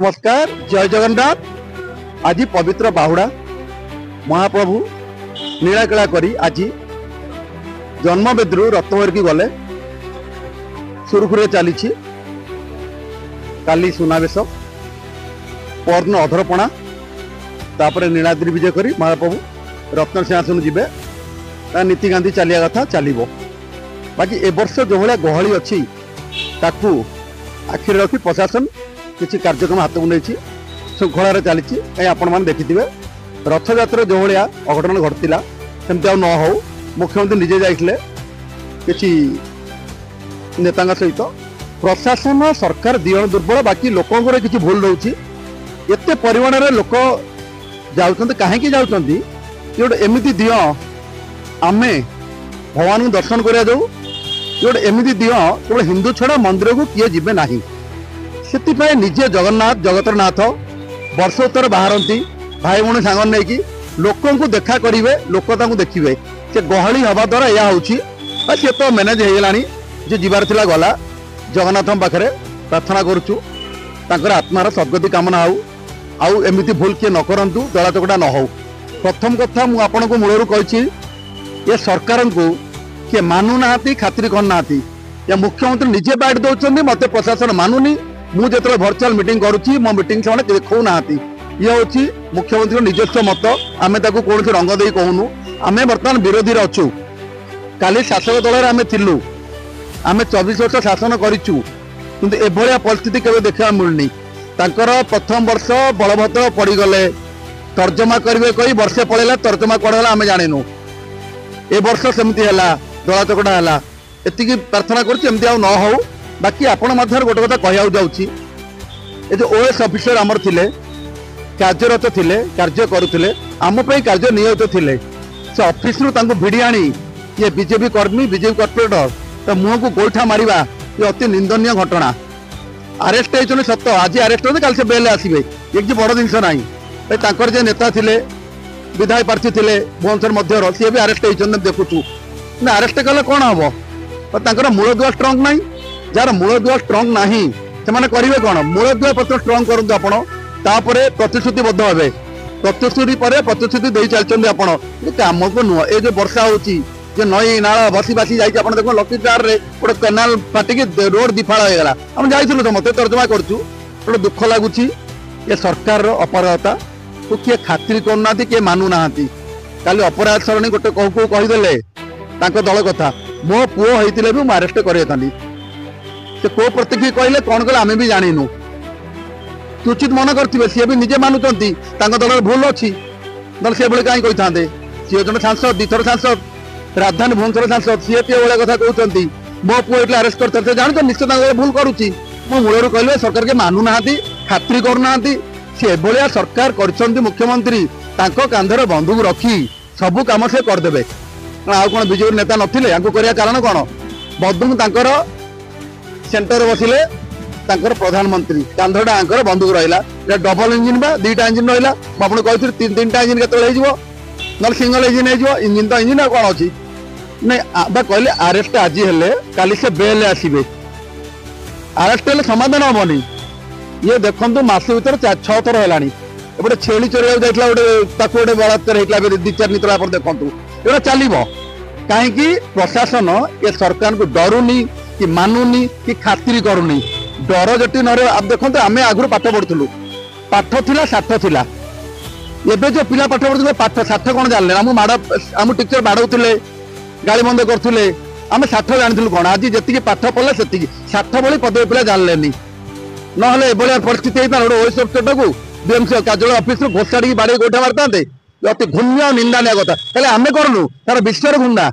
नमस्कार जय जगन्नाथ। आज पवित्र बाहुड़ा महाप्रभु नीलाकला करी आज जन्मवेद्रु रत्नवर्गी गले सुरखुरे चली काली सुनावेश परदिन अधरपणा तापर नीलाद्री विजय करी महाप्रभु रत्न सिंहासन जीवे नीति गांधी चलिया कथा चलो। बाकी ए वर्ष जो भाया गहली अच्छी ताकू आखिर रखी प्रशासन किसी कार्यक्रम हाथ को नहीं श्रृंखला चली आपण मैंने देखिथे रथ यात्रा जो भाया अघटन घटला सेमती न हो मुख्यमंत्री निजे जाइए किसी नेता सहित प्रशासन सरकार दिजन दुर्बल बाकी लोकंर किसी भूल रोचे एत परिमाण में लोक जाऊँ कहीं जाऊँगी गोटे एमती दिय आमे भगवान को दर्शन करा जाऊ गोटे एमती दिय केवल हिंदू छड़ा मंदिर को किए जीवे ना से निजे जगन्नाथ जगतरनाथ वर्ष उत्तर बाहरती भाई भौणी सांग नहीं लोक देखा करेंगे लोक देखिए से गहली हवा द्वारा यह हूँ सी तो मैनेज होगा जे जीवार थिला गला जगन्नाथ पाखे प्रार्थना करुचु आत्मार सद्गति कामना हो आउ एमती भूल किए न करंतु दला चकटा न हो। प्रथम कथा मुझे आपन को मूलर कही ये सरकार को किए मानु ना खातिर करना या मुख्यमंत्री निजे बैठ दौरान मत प्रशासन मानुनी मुझे भर्चुआल मीटिंग करुच्ची मो मीटिंग से देखो ना ये हूँ मुख्यमंत्री निजस्व मत आम कौन रंग दे कहूनु आम बर्तमान विरोधी अच्छु काली शासक दल आम थिलु आम 24 वर्ष शासन करूँ कि एभलिया परिस्थिति केवे देखा मिलनी प्रथम वर्ष बलभद्र पड़गले तर्जमा करेंगे कही वर्षे पड़ेगा तर्जमा कड़गला आम जानू ए वर्ष सेमती है दला चकटा है एति प्रार्थना करमती न हो। बाकी आपण मध्य गोटे कथा कहू जाऊँगी ये जो ओएस ऑफिसर आमर थिले कार्यरत थिले कार्य करुले आम कार्य नियोजित थिले से ऑफिस रु भिड़ी आनी ये बीजेपी कर्मी बीजेपी कॉर्पोरेटर तो मुह को गोईठा मारिबा ये अति निंदनीय घटना। अरेस्ट होती सत आज अरेस्ट होते कल से बेल आसवे ये किसी बड़ जिनस ना जे नेता थिले विधायक प्रार्थी थिले भुवनेश्वर मध्यर सी भी अरेस्ट होती देखुचु ना अरेस्ट कले कौन हम मूलदुआ स्ट्रंग ना जार मूलदुआ स्ट्रंग ना से करेंगे कौन मूलदुआ प्रथम स्ट्रंग करूँ आपड़ प्रतिश्रुतिबद्ध हे प्रतिश्रुति पर प्रतिश्रुति दे चलते आप कम को नुह ये जो वर्षा होची नई नाला बसी बासी जाइए देख लकी कार गोटे केनाल फाटिक रोड दिफाड़ होगा आम जाइलु समस्त तर्जमा करूँ गोटे दुख लगुच ये सरकार अपराधता को किए खातिर करना किए मानु ना काली अपराध सरणी गोटे कहू कहीदे दल कथा मो पुओ होते भी मुझे अरेस्ट कर से को प्रति कहले कौन कले आम भी जाणीनु उचित मन करते सी भी निजे मानुंट दल भूल अच्छी दल से कहीं कही सी जन सांसद दिथर सांसद राजधानी भुवनेश्वर सांसद सी भाया कथा कहते मो पुओ ये अरेस्ट करते जानते निश्चित भूल करुच्ची मो मूलर कहले सरकार के मानु ना खातिर करना सी भाया सरकार कर मुख्यमंत्री कांधर बंधुक रखी सबू कम से करदे आउ कौन बीजेपी नेता नथिले यांकु करिया कारण कौन बंधुक सेंटर बसिले प्रधानमंत्री कांधटा आंकर बंधुक रहा डबल इंजिन बा दुईटा इंजिन रहा मुझे कहती तीन तीन टा इंजिन के सिंगल इंजिन इंजिन तो इंजिन कौन अच्छी नहीं कहले अरेस्ट आज हेले काली से बेल आसवे अरेस्ट हेल्ले समाधान हेनी ये देखो मस भर 6 थर है एपटे छेली चोरी जाता गोटे बलात्कार होता 2-4 दिन आप देखो ये चलो कहीं प्रशासन ये सरकार को डरुनी कि मानुनी कि खातिर करुनी डर जटी न आप देखो आम आगु पाठ पढ़ुलु पाठ थिला साठ थिला एबे जो पिला पाठ पढ़ुले पाठ साठ कौन जानले आम टीचर बाड़ौले गाड़ी बंद करते आम साठ जानी कौन आज जी पाठ पढ़ले से साठ भली पदवी पिला जानले ना एभलिया परिस्थिति होता गोटे ओएस अफिसर को बीएमसी कार्यालय ऑफिस घोषाड़ी बाड़ी गोठा मारता अति घृण्य निंदानिया कथा आम करूँ तार विश्वर घृणा